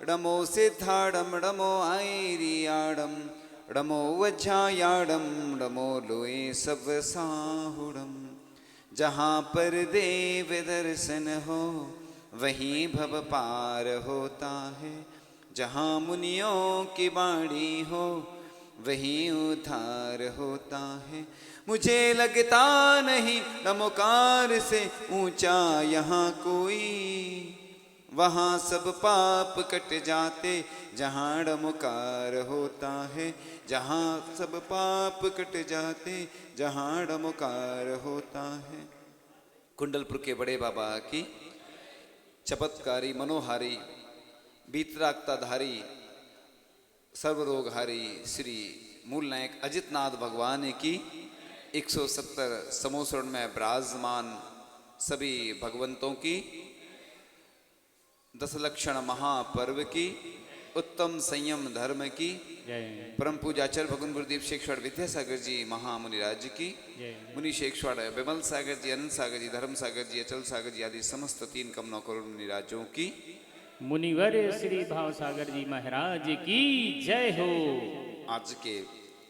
डमो सिद्धाडम डमो आईरियाडम डमो वज्जायाडम डमो लोए सब साहुडम। जहाँ पर देव दर्शन हो वहीं भव पार होता है, जहाँ मुनियों की वाणी हो वहीं उद्धार होता है। मुझे लगता नहीं नमोकार से ऊंचा यहाँ कोई, वहाँ सब पाप कट जाते जहाँ डमकार होता है, जहाँ सब पाप कट जाते जहाँ डमकार होता है। कुंडलपुर के बड़े बाबा की चमत्कारी मनोहारी बीतरागताधारी सर्वरोगहारी श्री मूल नायक अजितनाथ भगवान की 170 समोसरण में विराजमान सभी भगवंतों की दशलक्षण महापर्व की उत्तम संयम धर्म की परम पूजाचार्य भगवान गुरुदेव शेखवाड़ विद्यासागर जी महामुनिराज की, मुनि शेखवाड़ विमल सागर जी, अनंत सागर जी, धर्म सागर जी, अचल सागर जी आदि समस्त 3 कमनों करोड़ मुनिराजों की, मुनिवर श्री भाव सागर जी महाराज की जय हो। आज के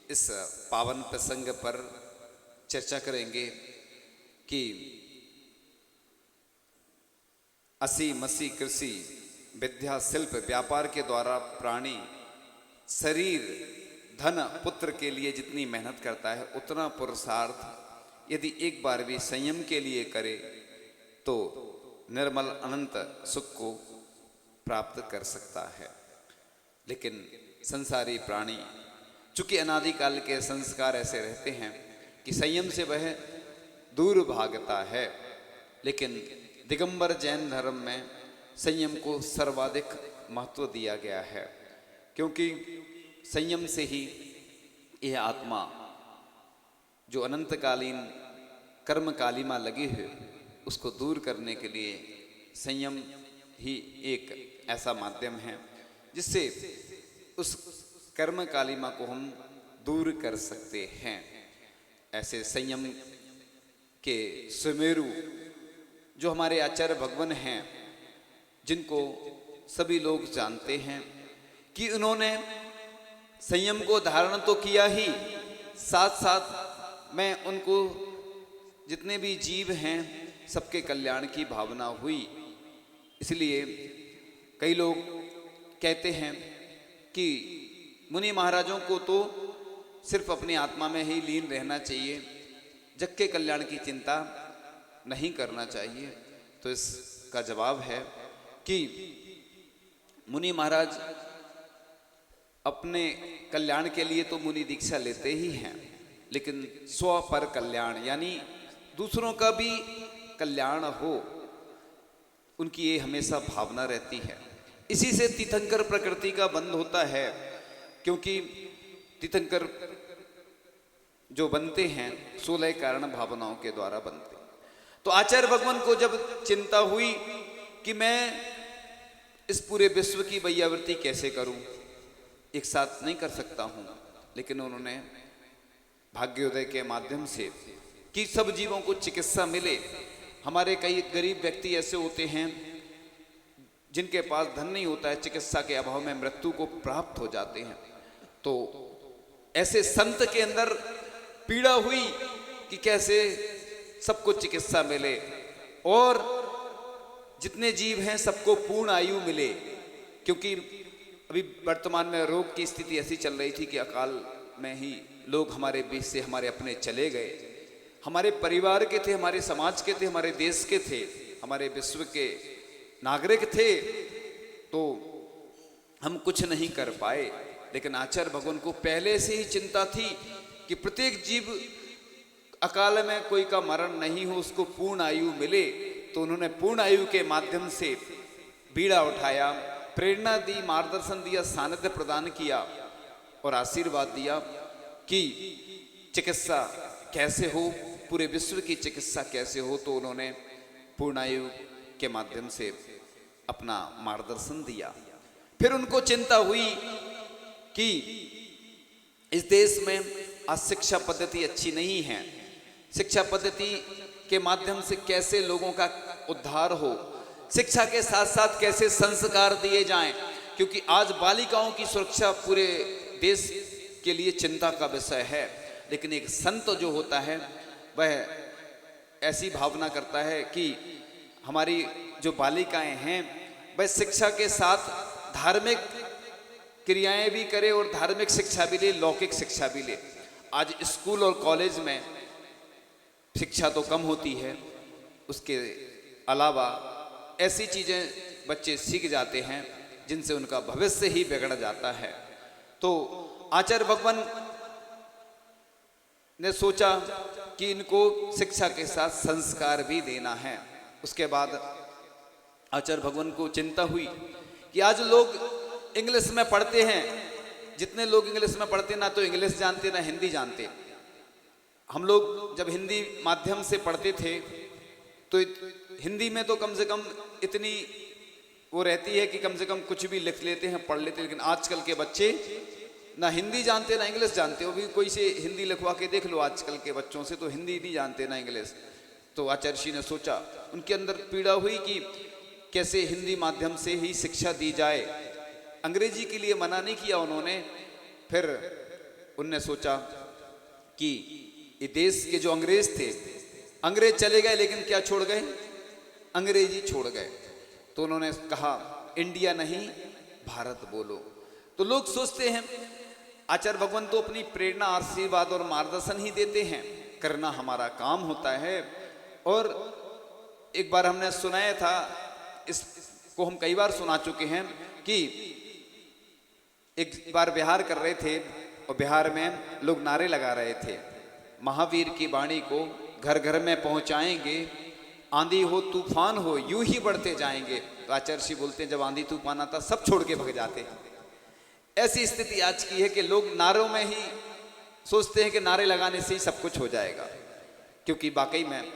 इस पावन प्रसंग पर चर्चा करेंगे कि असी मसी कृषि विद्या शिल्प व्यापार के द्वारा प्राणी शरीर धन पुत्र के लिए जितनी मेहनत करता है उतना पुरुषार्थ यदि एक बार भी संयम के लिए करे तो निर्मल अनंत सुख को प्राप्त कर सकता है। लेकिन संसारी प्राणी चूंकि अनादिकाल के संस्कार ऐसे रहते हैं कि संयम से वह दूर भागता है, लेकिन दिगंबर जैन धर्म में संयम को सर्वाधिक महत्व दिया गया है, क्योंकि संयम से ही यह आत्मा जो अनंतकालीन कर्म कालिमा लगी है उसको दूर करने के लिए संयम ही एक ऐसा माध्यम है जिससे उस कर्म कालिमा को हम दूर कर सकते हैं। ऐसे संयम के सुमेरु जो हमारे आचार्य भगवान हैं, जिनको सभी लोग जानते हैं कि उन्होंने संयम को धारण तो किया ही, साथ साथ में उनको जितने भी जीव हैं सबके कल्याण की भावना हुई। इसलिए कई लोग कहते हैं कि मुनि महाराजों को तो सिर्फ अपनी आत्मा में ही लीन रहना चाहिए, जग के कल्याण की चिंता नहीं करना चाहिए। तो इसका जवाब है कि मुनि महाराज अपने कल्याण के लिए तो मुनि दीक्षा लेते ही हैं, लेकिन स्व पर कल्याण यानी दूसरों का भी कल्याण हो, उनकी ये हमेशा भावना रहती है। इसी से तीर्थंकर प्रकृति का बंध होता है, क्योंकि तीर्थंकर जो बनते हैं 16 कारण भावनाओं के द्वारा बनते। तो आचार्य भगवान को जब चिंता हुई कि मैं इस पूरे विश्व की वैयावृत्ति कैसे करूं, एक साथ नहीं कर सकता हूं, लेकिन उन्होंने भाग्योदय के माध्यम से कि सब जीवों को चिकित्सा मिले। हमारे कई गरीब व्यक्ति ऐसे होते हैं जिनके पास धन नहीं होता है, चिकित्सा के अभाव में मृत्यु को प्राप्त हो जाते हैं। तो ऐसे संत के अंदर पीड़ा हुई कि कैसे सबको चिकित्सा मिले और जितने जीव हैं सबको पूर्ण आयु मिले, क्योंकि अभी वर्तमान में रोग की स्थिति ऐसी चल रही थी कि अकाल में ही लोग हमारे बीच से हमारे अपने चले गए। हमारे परिवार के थे, हमारे समाज के थे, हमारे देश के थे, हमारे विश्व के नागरिक थे, तो हम कुछ नहीं कर पाए। लेकिन आचार्य भगवान को पहले से ही चिंता थी कि प्रत्येक जीव अकाल में कोई का मरण नहीं हो, उसको पूर्ण आयु मिले। तो उन्होंने पूर्ण आयु के माध्यम से बीड़ा उठाया, प्रेरणा दी, मार्गदर्शन दिया, सानिध्य प्रदान किया और आशीर्वाद दिया कि चिकित्सा कैसे हो, पूरे विश्व की चिकित्सा कैसे हो। तो उन्होंने पूर्ण आयु के माध्यम से अपना मार्गदर्शन दिया। फिर उनको चिंता हुई कि इस देश में आज शिक्षा पद्धति अच्छी नहीं है, शिक्षा पद्धति के माध्यम से कैसे लोगों का उद्धार हो, शिक्षा के साथ साथ कैसे संस्कार दिए जाएं, क्योंकि आज बालिकाओं की सुरक्षा पूरे देश के लिए चिंता का विषय है। लेकिन एक संत जो होता है वह ऐसी भावना करता है कि हमारी जो बालिकाएं हैं वह शिक्षा के साथ धार्मिक क्रियाएं भी करे और धार्मिक शिक्षा भी ले, लौकिक शिक्षा भी ले। आज स्कूल और कॉलेज में शिक्षा तो कम होती है, उसके अलावा ऐसी चीज़ें बच्चे सीख जाते हैं जिनसे उनका भविष्य ही बिगड़ जाता है। तो आचार्य भगवान ने सोचा कि इनको शिक्षा के साथ संस्कार भी देना है। उसके बाद आचार्य भगवान को चिंता हुई कि आज लोग इंग्लिश में पढ़ते हैं, जितने लोग इंग्लिश में पढ़ते ना तो इंग्लिश जानते ना हिंदी जानते। हम लोग जब हिंदी माध्यम से पढ़ते थे तो हिंदी में तो कम से कम इतनी वो रहती है कि कम से कम कुछ भी लिख लेते हैं, पढ़ लेते हैं। लेकिन आजकल के बच्चे ना हिंदी जानते ना इंग्लिश जानते। वो भी कोई से हिंदी लिखवा के देख लो आजकल के बच्चों से, तो हिंदी नहीं जानते ना इंग्लिश। तो आचार्य जी ने सोचा, उनके अंदर पीड़ा हुई कि कैसे हिंदी माध्यम से ही शिक्षा दी जाए। अंग्रेजी के लिए मना नहीं किया उन्होंने। फिर उनने सोचा कि ये देश के जो अंग्रेज थे, अंग्रेज चले गए लेकिन क्या छोड़ गए? अंग्रेजी छोड़ गए। तो उन्होंने कहा इंडिया नहीं भारत बोलो। तो लोग सोचते हैं आचार्य भगवान तो अपनी प्रेरणा, आशीर्वाद और मार्गदर्शन ही देते हैं, करना हमारा काम होता है। और एक बार हमने सुनाया था, इसको हम कई बार सुना चुके हैं कि एक बार बिहार कर रहे थे और बिहार में लोग नारे लगा रहे थे, महावीर की वाणी को घर घर में पहुंचाएंगे, आंधी हो तूफान हो यूं ही बढ़ते जाएंगे। तो आचार्य जी बोलते हैं जब आंधी तूफान आता सब छोड़ के भग जाते हैं। ऐसी स्थिति आज की है कि लोग नारों में ही सोचते हैं कि नारे लगाने से ही सब कुछ हो जाएगा। क्योंकि वाकई में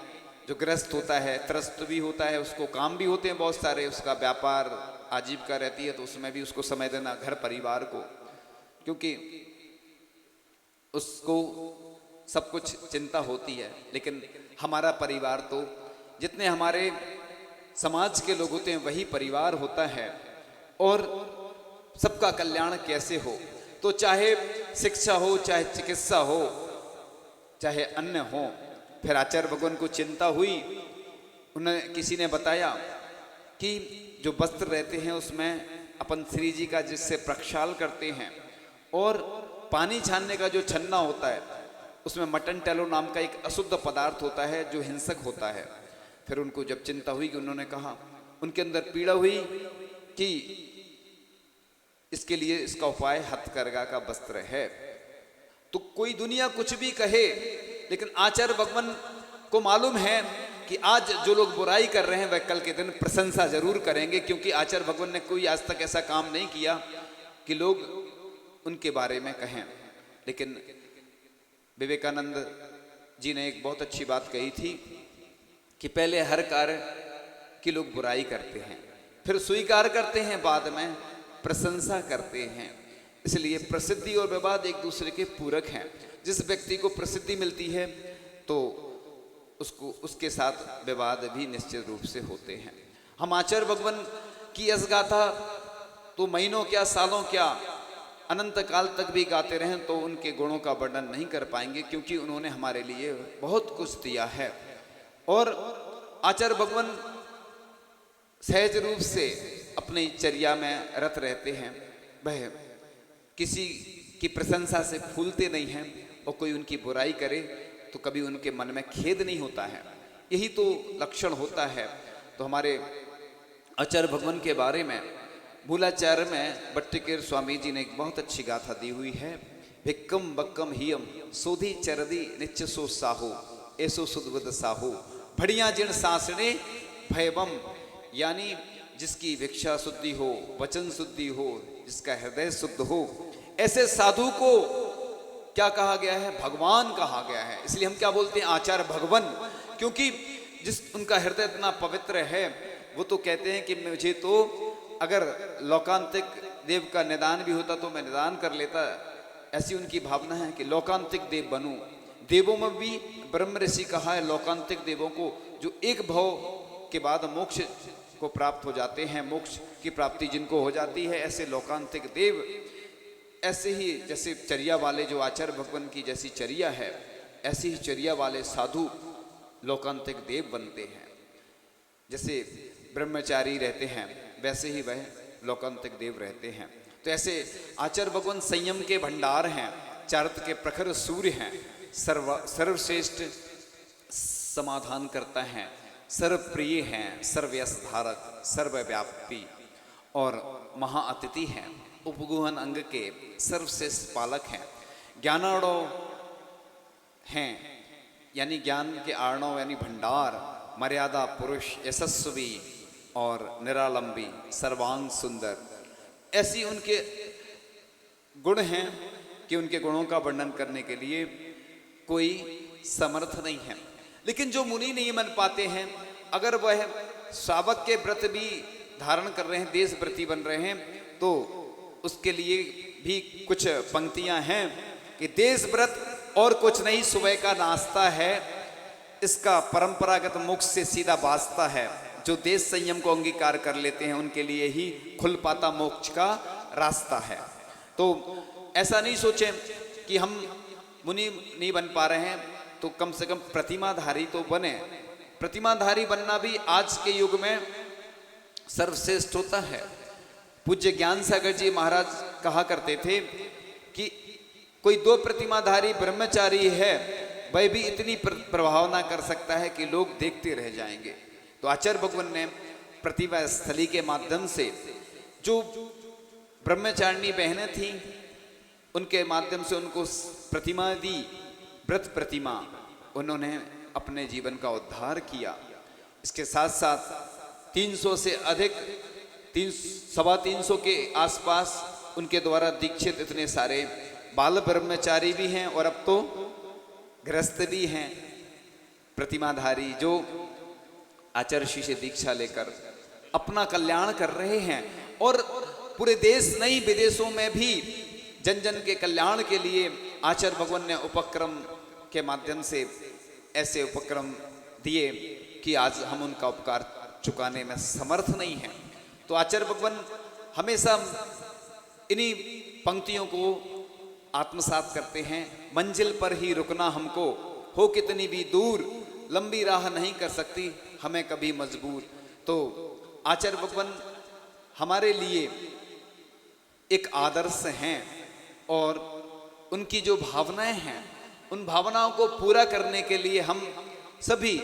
जो ग्रस्त होता है, त्रस्त भी होता है, उसको काम भी होते हैं बहुत सारे, उसका व्यापार आजीविका रहती है, तो उसमें भी उसको समय देना, घर परिवार को, क्योंकि उसको सब कुछ चिंता होती है। लेकिन हमारा परिवार तो जितने हमारे समाज के लोग होते हैं वही परिवार होता है। और सबका कल्याण कैसे हो, तो चाहे शिक्षा हो, चाहे चिकित्सा हो, चाहे अन्न हो। फिर आचार्य भगवान को चिंता हुई। उन्हें किसी ने बताया कि जो वस्त्र रहते हैं उसमें अपन श्री जी का जिससे प्रक्षाल करते हैं, और पानी छानने का जो छन्ना होता है उसमें मटन टेलो नाम का एक अशुद्ध पदार्थ होता है जो हिंसक होता है। फिर उनको जब चिंता हुई कि उन्होंने कहा, उनके अंदर पीड़ा हुई कि इसके लिए इसका उपाय हथकरघा का वस्त्र है। तो कोई दुनिया कुछ भी कहे, लेकिन आचार्य भगवान को मालूम है कि आज जो लोग बुराई कर रहे हैं वह कल के दिन प्रशंसा जरूर करेंगे। क्योंकि आचार्य भगवान ने कोई आज तक ऐसा काम नहीं किया कि लोग उनके बारे में कहें। लेकिन विवेकानंद जी ने एक बहुत अच्छी बात कही थी कि पहले हर कार्य की लोग बुराई करते हैं, फिर स्वीकार करते हैं, बाद में प्रशंसा करते हैं। इसलिए प्रसिद्धि और विवाद एक दूसरे के पूरक हैं। जिस व्यक्ति को प्रसिद्धि मिलती है तो उसको उसके साथ विवाद भी निश्चित रूप से होते हैं। हम आचार्य भगवान की यश गाथा तो महीनों क्या, सालों क्या, अनंत काल तक भी गाते रहें तो उनके गुणों का वर्णन नहीं कर पाएंगे, क्योंकि उन्होंने हमारे लिए बहुत कुछ दिया है। और आचार्य भगवान सहज रूप से अपनी चर्या में रत रहते हैं। वह किसी की प्रशंसा से फूलते नहीं हैं, और कोई उनकी बुराई करे तो कभी उनके मन में खेद नहीं होता है। यही तो लक्षण होता है। तो हमारे आचार्य भगवान के बारे में मूलाचार्य में भट्टिकेर स्वामी जी ने एक बहुत अच्छी गाथा दी हुई है। भिक्कम बक्कम हियम सोधी चरदी निच्चसो साहू ऐसो सुदबुद साहू भड़िया जिण सांसने भयबम, यानी जिसकी भिक्षा शुद्धि हो, वचन शुद्धि हो, जिसका हृदय शुद्ध हो, ऐसे साधु को क्या कहा गया है? भगवान कहा गया है। इसलिए हम क्या बोलते हैं? आचार्य भगवान, क्योंकि जिस उनका हृदय इतना पवित्र है वो तो कहते हैं कि मुझे तो अगर लोकांतिक देव का निदान भी होता तो मैं निदान कर लेता। ऐसी उनकी भावना है कि लोकांतिक देव बनूं। देवों में भी ब्रह्म ऋषि कहा है लोकांतिक देवों को, जो एक भव के बाद मोक्ष को प्राप्त हो जाते हैं, मोक्ष की प्राप्ति जिनको हो जाती है, ऐसे लोकांतिक देव, ऐसे ही जैसे चर्या वाले जो आचार्य भगवान की जैसी चर्या है, ऐसी ही चर्या वाले साधु लोकांतिक देव बनते हैं। जैसे ब्रह्मचारी रहते हैं वैसे ही वह लोकांतिक देव रहते हैं। तो ऐसे आचार्य भगवान संयम के भंडार हैं, चारित्र के प्रखर सूर्य हैं, सर्वश्रेष्ठ समाधान करता है, सर्वप्रिय हैं, सर्वयश धारक, सर्वव्यापी और महाअतिथि हैं, उपगुहन अंग के सर्वश्रेष्ठ पालक हैं, ज्ञानार्णव हैं, यानी ज्ञान के आर्णव यानी भंडार, मर्यादा पुरुष, यशस्वी और निरालंबी, सर्वांग सुंदर। ऐसी उनके गुण हैं कि उनके गुणों का वर्णन करने के लिए कोई समर्थ नहीं है। लेकिन जो मुनि नहीं मन पाते हैं, अगर वह श्रावक के व्रत भी धारण कर रहे हैं, देश व्रती बन रहे हैं, तो उसके लिए भी कुछ पंक्तियां हैं कि देश व्रत और कुछ नहीं, सुबह का नाश्ता है, इसका परंपरागत मोक्ष से सीधा वास्ता है। जो देश संयम को अंगीकार कर लेते हैं उनके लिए ही खुल पाता मोक्ष का रास्ता है। तो ऐसा नहीं सोचें कि हम मुनि नहीं बन पा रहे हैं तो कम से कम प्रतिमाधारी तो बने। प्रतिमाधारी बनना भी आज के युग में सर्वश्रेष्ठ होता है। पूज्य ज्ञान सागर जी महाराज कहा करते थे कि कोई दो प्रतिमाधारी ब्रह्मचारी है, वह भी इतनी प्रभाव ना कर सकता है कि लोग देखते रह जाएंगे। तो आचार्य भगवान ने प्रतिभा स्थली के माध्यम से जो ब्रह्मचारिणी बहनें थीं, उनके माध्यम से उनको प्रतिमा दी, व्रत प्रतिमा, उन्होंने अपने जीवन का उद्धार किया। इसके साथ साथ 300 से अधिक, 300 के आसपास उनके द्वारा दीक्षित इतने सारे बाल ब्रह्मचारी भी हैं और अब तो गृहस्थ भी हैं, प्रतिमाधारी, जो आचार्य श्री से दीक्षा लेकर अपना कल्याण कर रहे हैं। और पूरे देश नहीं विदेशों में भी जन जन के कल्याण के लिए आचार्य भगवान ने उपक्रम के माध्यम से ऐसे उपक्रम दिए कि आज हम उनका उपकार चुकाने में समर्थ नहीं हैं। तो आचार्य भगवान हमेशा इन्हीं पंक्तियों को आत्मसात करते हैं। मंजिल पर ही रुकना हमको, हो कितनी भी दूर, लंबी राह नहीं कर सकती हमें कभी मजबूर। तो आचार्य भगवान हमारे लिए एक आदर्श हैं और उनकी जो भावनाएं हैं, उन भावनाओं को पूरा करने के लिए हम सभी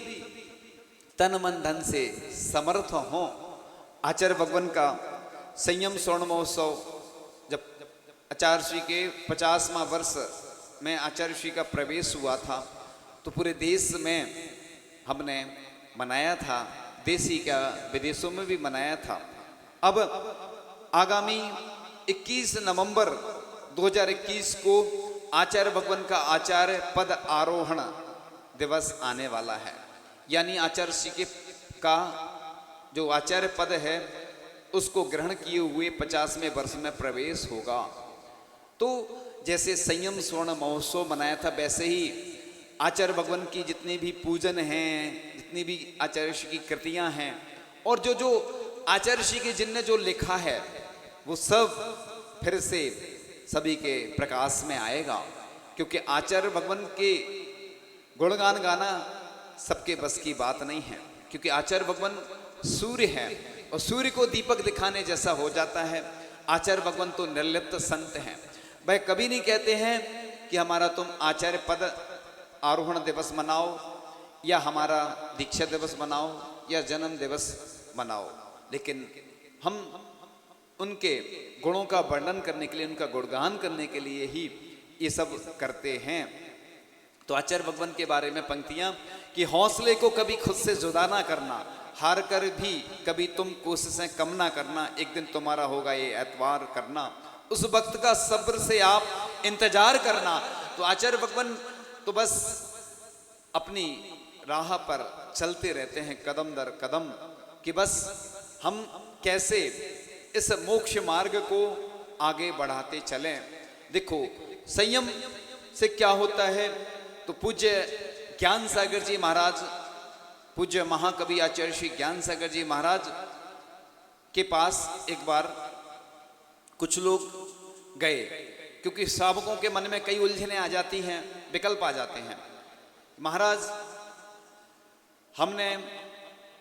तन मन धन से समर्थ हों। आचार्य भगवान का संयम स्वर्ण महोत्सव जब आचार्य श्री के 50वां वर्ष में आचार्य श्री का प्रवेश हुआ था तो पूरे देश में हमने मनाया था, देसी का विदेशों में भी मनाया था। अब आगामी 21 नवंबर 2021 को आचार्य भगवान का आचार्य पद आरोहण दिवस आने वाला है, यानी आचार्य श्री के का जो आचार्य पद है उसको ग्रहण किए हुए 50वें वर्ष में प्रवेश होगा। तो जैसे संयम स्वर्ण महोत्सव मनाया था, वैसे ही आचार्य भगवान की जितनी भी पूजन हैं, जितनी भी आचार्य श्री की कृतियां हैं और जो जो आचार्य श्री के जिनने जो लिखा है वो सब फिर से सभी के प्रकाश में आएगा। क्योंकि आचार्य भगवान के गुणगान गाना सबके बस की बात नहीं है, क्योंकि आचार्य भगवान सूर्य है और सूर्य को दीपक दिखाने जैसा हो जाता है। आचार्य भगवान तो निर्लिप्त संत हैं, वह कभी नहीं कहते हैं कि हमारा तुम आचार्य पद आरोहण दिवस मनाओ या हमारा दीक्षा दिवस मनाओ या जन्म दिवस मनाओ, लेकिन हम उनके गुणों का वर्णन करने के लिए, उनका गुणगान करने के लिए ही ये सब करते हैं। तो आचार्य भगवान के बारे में पंक्तियां कि हौसले को कभी खुद से जुदा ना करना, हार कर भी कभी तुम कोशिशें कम ना करना, एक दिन तुम्हारा होगा ये एतवार करना, उस वक्त का सब्र से आप इंतजार करना। तो आचार्य भगवान तो बस अपनी राह पर चलते रहते हैं कदम दर कदम, कि बस हम कैसे इस मोक्ष मार्ग को आगे बढ़ाते चलें। देखो संयम से क्या होता है, तो पूज्य ज्ञान सागर जी महाराज, पूज्य महाकवि आचार्य श्री ज्ञान सागर जी महाराज के पास एक बार कुछ लोग गए, क्योंकि श्रावकों के मन में कई उलझनें आ जाती हैं, विकल्प आ जाते हैं। महाराज, हमने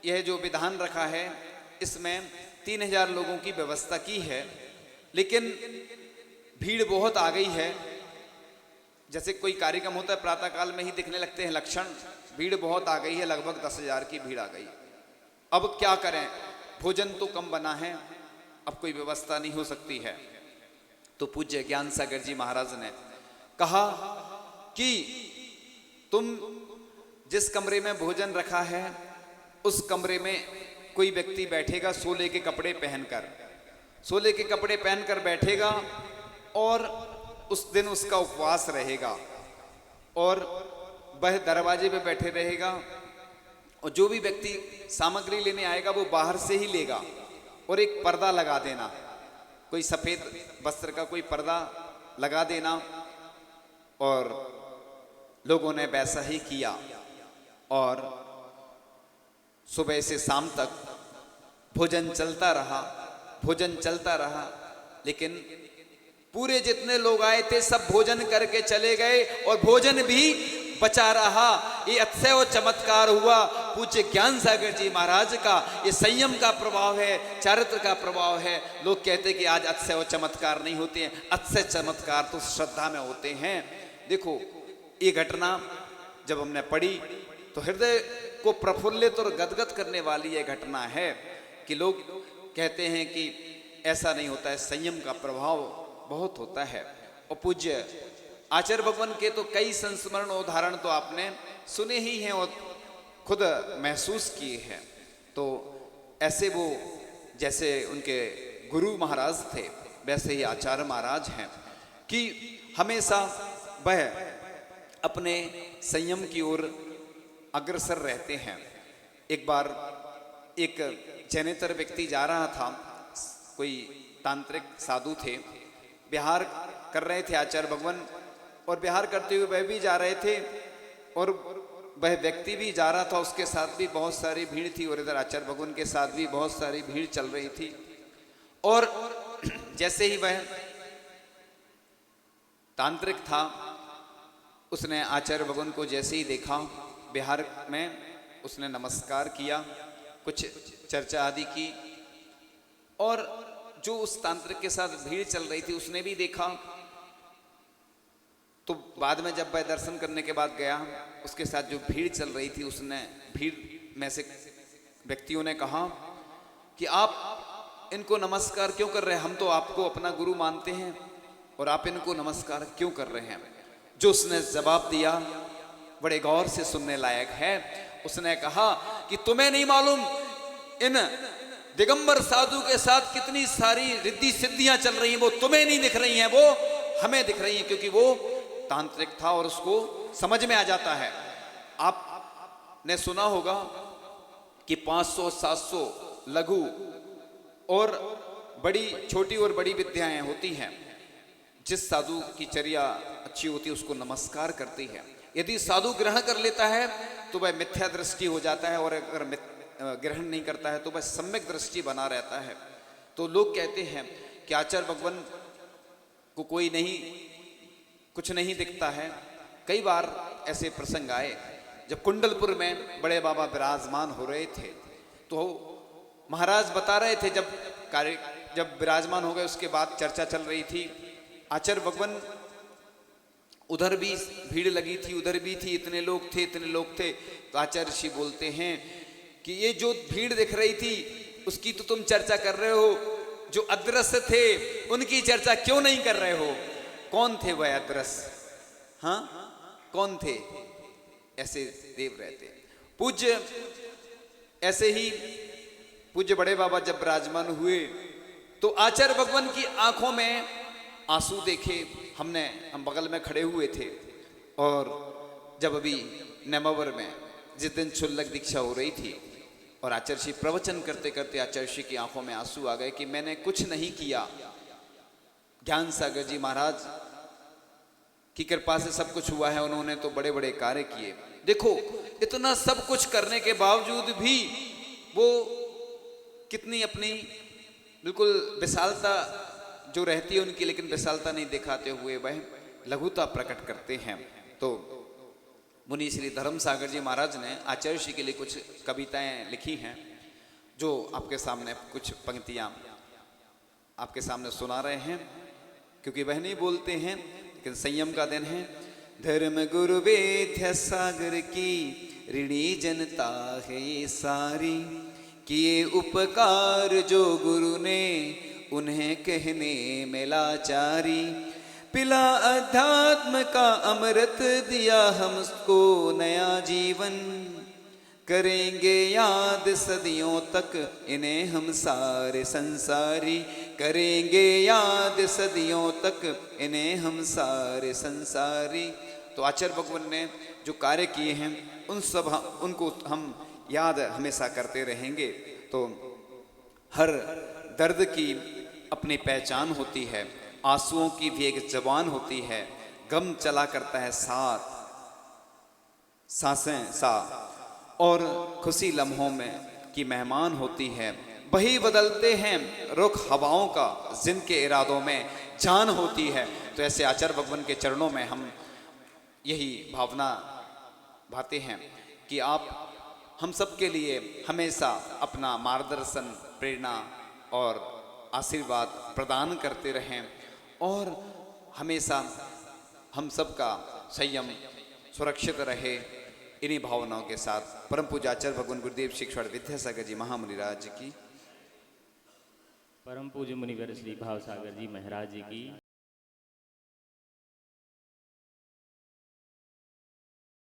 यह जो विधान रखा है इसमें 3000 लोगों की व्यवस्था की है, लेकिन भीड़ बहुत आ गई है। जैसे कोई कार्यक्रम होता है प्रातःकाल में ही दिखने लगते हैं लक्षण, भीड़ बहुत आ गई है, लगभग 10,000 की भीड़ आ गई। अब क्या करें, भोजन तो कम बना है, अब कोई व्यवस्था नहीं हो सकती है। तो पूज्य ज्ञान सागर जी महाराज ने कहा कि तुम जिस कमरे में भोजन रखा है उस कमरे में कोई व्यक्ति बैठेगा सोले के कपड़े पहनकर, सोले के कपड़े पहनकर बैठेगा और उस दिन उसका उपवास रहेगा और वह दरवाजे पे बैठे रहेगा, और जो भी व्यक्ति सामग्री लेने आएगा वो बाहर से ही लेगा। और एक पर्दा लगा देना, कोई सफेद वस्त्र का कोई पर्दा लगा देना। और लोगों ने वैसा ही किया और सुबह से शाम तक भोजन चलता रहा, भोजन चलता रहा। लेकिन पूरे जितने लोग आए थे सब भोजन करके चले गए और भोजन भी बचा रहा। ये अतिशय चमत्कार हुआ पूज्य ज्ञान सागर जी महाराज का। ये संयम का प्रभाव है, चारित्र का प्रभाव है। लोग कहते हैं कि आज अतिशय चमत्कार नहीं होते हैं, अतिशय चमत्कार तो श्रद्धा में होते हैं। देखो, ये घटना जब हमने पढ़ी तो हृदय को प्रफुल्लित और गदगद करने वाली यह घटना है कि लोग कहते हैं कि ऐसा नहीं होता है, संयम का प्रभाव बहुत होता है। और पूज्य आचार्य भगवान के तो कई संस्मरण उदाहरण तो आपने सुने ही हैं और खुद महसूस किए हैं। तो ऐसे वो जैसे उनके गुरु महाराज थे वैसे ही आचार्य महाराज हैं कि हमेशा वह अपने संयम की ओर अग्रसर रहते हैं। एक बार एक जैनेतर व्यक्ति जा रहा था, कोई तांत्रिक साधु थे, विहार कर रहे थे आचार्य भगवान, और विहार करते हुए वह भी जा रहे थे और वह व्यक्ति भी जा रहा था, उसके साथ भी बहुत सारी भीड़ थी और इधर आचार्य भगवान के साथ भी बहुत सारी भीड़ चल रही थी। और जैसे ही वह तांत्रिक था उसने आचार्य भगवान को जैसे ही देखा विहार में, उसने नमस्कार किया, कुछ चर्चा आदि की, और जो उस तांत्रिक के साथ भीड़ चल रही थी उसने भी देखा। तो बाद में जब वह दर्शन करने के बाद गया, उसके साथ जो भीड़ चल रही थी उसने, भीड़ में से व्यक्तियों ने कहा कि आप इनको नमस्कार क्यों कर रहे हैं, हम तो आपको अपना गुरु मानते हैं और आप इनको नमस्कार क्यों कर रहे हैं। जो उसने जवाब दिया बड़े गौर से सुनने लायक है। उसने कहा कि तुम्हें नहीं मालूम इन दिगंबर साधु के साथ कितनी सारी रिद्धि सिद्धियां चल रही हैं, वो तुम्हें नहीं दिख रही हैं, वो हमें दिख रही हैं, क्योंकि वो तांत्रिक था और उसको समझ में आ जाता है। आपने सुना होगा कि 500-700 लघु और बड़ी, छोटी और बड़ी विद्याएं होती हैं। जिस साधु की चर्या अच्छी होती है उसको नमस्कार करती है। यदि साधु ग्रहण कर लेता है तो वह मिथ्या दृष्टि हो जाता है, और अगर ग्रहण नहीं करता है तो वह सम्यक दृष्टि बना रहता है। तो लोग कहते हैं कि आचार्य भगवान को कोई नहीं, कुछ नहीं दिखता है। कई बार ऐसे प्रसंग आए जब कुंडलपुर में बड़े बाबा विराजमान हो रहे थे, तो महाराज बता रहे थे, जब विराजमान हो गए उसके बाद चर्चा चल रही थी। आचार्य भगवान उधर भी भीड़ लगी थी, उधर भी थी, इतने लोग थे, इतने लोग थे। तो आचार्य ऋषि बोलते हैं कि ये जो भीड़ दिख रही थी उसकी तो तुम चर्चा कर रहे हो, जो अदृश्य थे उनकी चर्चा क्यों नहीं कर रहे हो। कौन थे वह अदृश्य? हाँ, कौन थे? ऐसे देव रहते। पूज्य ऐसे ही पूज्य बड़े बाबा जब विराजमान हुए तो आचार्य भगवान की आंखों में आंसू देखे। हम बगल में खड़े हुए थे, और जब अभी नेमावर में जिस दिन क्षुल्लक दीक्षा हो रही थी और आचार्य श्री प्रवचन करते करते आचार्य श्री की आंखों में आंसू आ गए कि मैंने कुछ नहीं किया, ज्ञान सागर जी महाराज की कृपा से सब कुछ हुआ है, उन्होंने तो बड़े बड़े कार्य किए। देखो, इतना सब कुछ करने के बावजूद भी वो कितनी अपनी बिल्कुल विशालता जो रहती है उनकी, लेकिन विशालता नहीं दिखाते हुए वह लघुता प्रकट करते हैं। तो मुनि श्री धर्म सागर जी महाराज ने आचार्य श्री के लिए कुछ कविताएं लिखी हैं, जो आपके सामने कुछ पंक्तियां आपके सामने सुना रहे हैं, क्योंकि वह नहीं बोलते हैं लेकिन संयम का दिन है। धर्म गुरु वेद्य सागर की ऋणी जनता है सारी, किए उपकार जो गुरु ने उन्हें कहने में लाचारी, पिला अध्यात्म का अमृत दिया हमको नया जीवन, करेंगे याद सदियों तक इन्हें हम सारे संसारी, करेंगे याद सदियों तक इन्हें हम सारे संसारी। तो आचार्य भगवान ने जो कार्य किए हैं उनको हम याद हमेशा करते रहेंगे। तो हर दर्द की अपनी पहचान होती है, आंसुओं की भी एक जबान होती है, गम चला करता है साथ सांसें सा, और खुशी लम्हों में की मेहमान होती है। वही बदलते हैं रुख हवाओं का जिनके इरादों में जान होती है। तो ऐसे आचार्य भगवान के चरणों में हम यही भावना भाते हैं कि आप हम सब के लिए हमेशा अपना मार्गदर्शन, प्रेरणा और आशीर्वाद प्रदान करते रहें, और हमेशा हम सबका संयम सुरक्षित रहे। इन्हीं भावनाओं के साथ परम पूज्य आचार्य भगवान गुरुदेव शिक्षण विद्यासागर जी महामुनिराज की, परम पूज्य मुनिवर श्री भावसागर जी महाराज की